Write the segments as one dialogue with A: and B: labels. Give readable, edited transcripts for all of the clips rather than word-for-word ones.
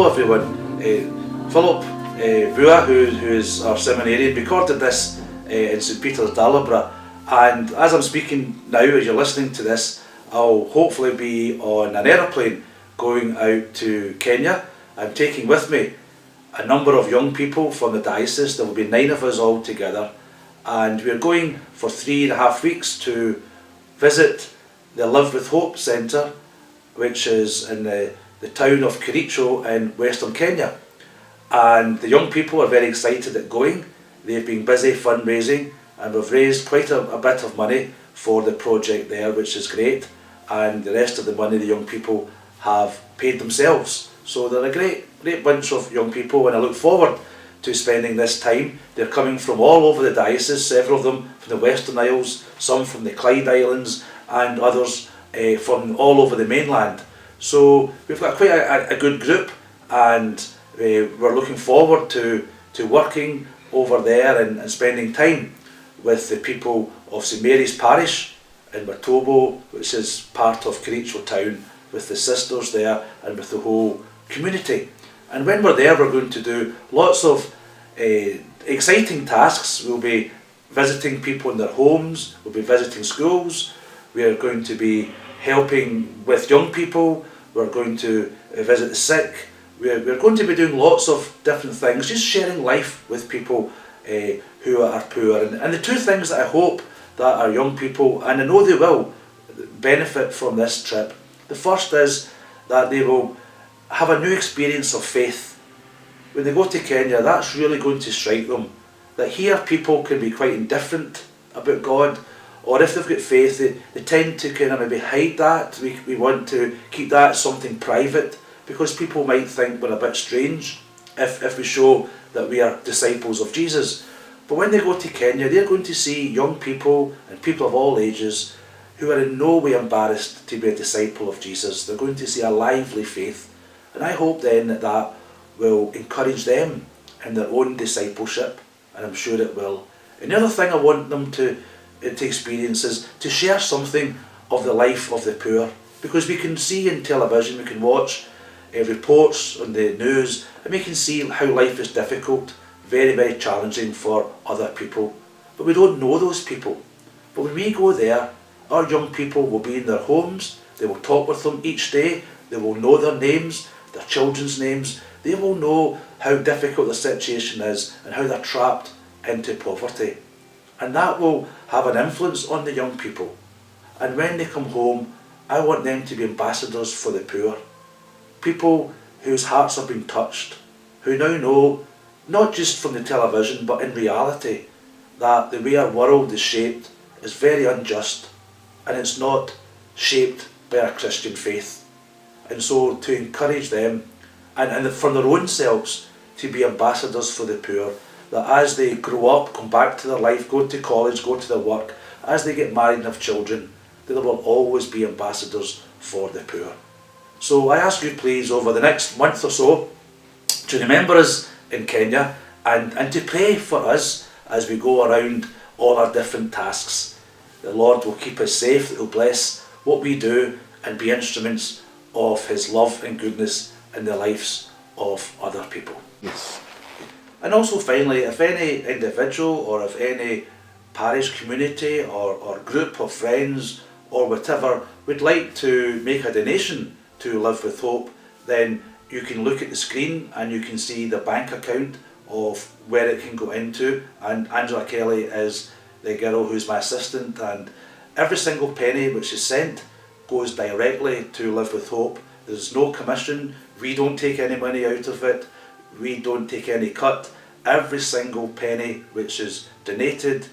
A: Hello everyone. Philip Bua, who is our seminarian, recorded this in St Peter's, Dalyborough, and as I'm speaking now, as you're listening to this, I'll hopefully be on an aeroplane going out to Kenya. I'm taking with me a number of young people from the diocese. There will be 9 of us all together, and we're going for 3.5 weeks to visit the Live with Hope Centre, which is in the town of Kericho in Western Kenya. And the young people are very excited at going. They've been busy fundraising, and we've raised quite a bit of money for the project there, which is great. And the rest of the money the young people have paid themselves. So they're a great bunch of young people, and I look forward to spending this time. They're coming from all over the diocese, several of them from the Western Isles, some from the Clyde Islands, and others from all over the mainland. So we've got quite a good group, and we're looking forward to working over there and spending time with the people of St Mary's Parish in Watobo, which is part of Kericho town, with the sisters there and with the whole community. And when we're there, we're going to do lots of exciting tasks. We'll be visiting people in their homes, we'll be visiting schools, we're going to be helping with young people, we're going to visit the sick, we're going to be doing lots of different things, just sharing life with people who are poor. And the two things that I hope that our young people, and I know they will, benefit from this trip. The first is that they will have a new experience of faith. When they go to Kenya, that's really going to strike them. That here people can be quite indifferent about God, or if they've got faith, they tend to kind of maybe hide that. We want to keep that something private, because people might think we're a bit strange if we show that we are disciples of Jesus. But when they go to Kenya, they're going to see young people and people of all ages who are in no way embarrassed to be a disciple of Jesus. They're going to see a lively faith. And I hope then that will encourage them in their own discipleship, and I'm sure it will. And the other thing I want them to experience is to share something of the life of the poor, because we can see in television, we can watch reports on the news, and we can see how life is difficult, very, very challenging for other people. But we don't know those people. But when we go there, our young people will be in their homes, they will talk with them each day, they will know their names, their children's names, they will know how difficult the situation is and how they're trapped into poverty. And that will have an influence on the young people. And when they come home, I want them to be ambassadors for the poor. People whose hearts have been touched, who now know, not just from the television, but in reality, that the way our world is shaped is very unjust, and it's not shaped by our Christian faith. And so to encourage them, and for their own selves, to be ambassadors for the poor, that as they grow up, come back to their life, go to college, go to their work, as they get married and have children, that they will always be ambassadors for the poor. So I ask you please, over the next month or so, to remember us in Kenya, and to pray for us as we go around all our different tasks. The Lord will keep us safe, that He'll bless what we do and be instruments of His love and goodness in the lives of other people.
B: Yes.
A: And also finally, if any individual or if any parish community or group of friends or whatever would like to make a donation to Live with Hope, then you can look at the screen and you can see the bank account of where it can go into. And Angela Kelly is the girl who's my assistant, and every single penny which is sent goes directly to Live with Hope. There's no commission, we don't take any money out of it, we don't take any cut. Every single penny which is donated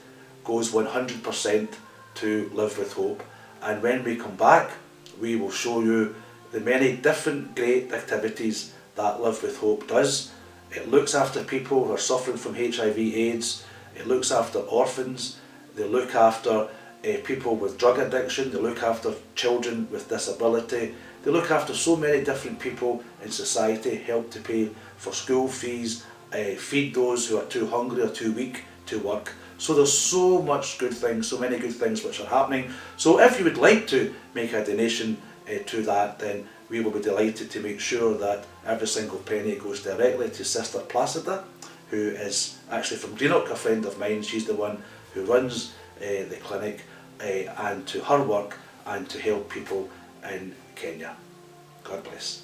A: goes 100% to Live with Hope. And when we come back, we will show you the many different great activities that Live with Hope does. It looks after people who are suffering from HIV/AIDS, it looks after orphans, they look after people with drug addiction, they look after children with disability, they look after so many different people in society, help to pay for school fees, feed those who are too hungry or too weak to work. So there's so much good things, so many good things which are happening. So if you would like to make a donation, to that, then we will be delighted to make sure that every single penny goes directly to Sister Placida, who is actually from Greenock, a friend of mine. She's the one who runs the clinic, and to her work and to help people in Kenya. God bless.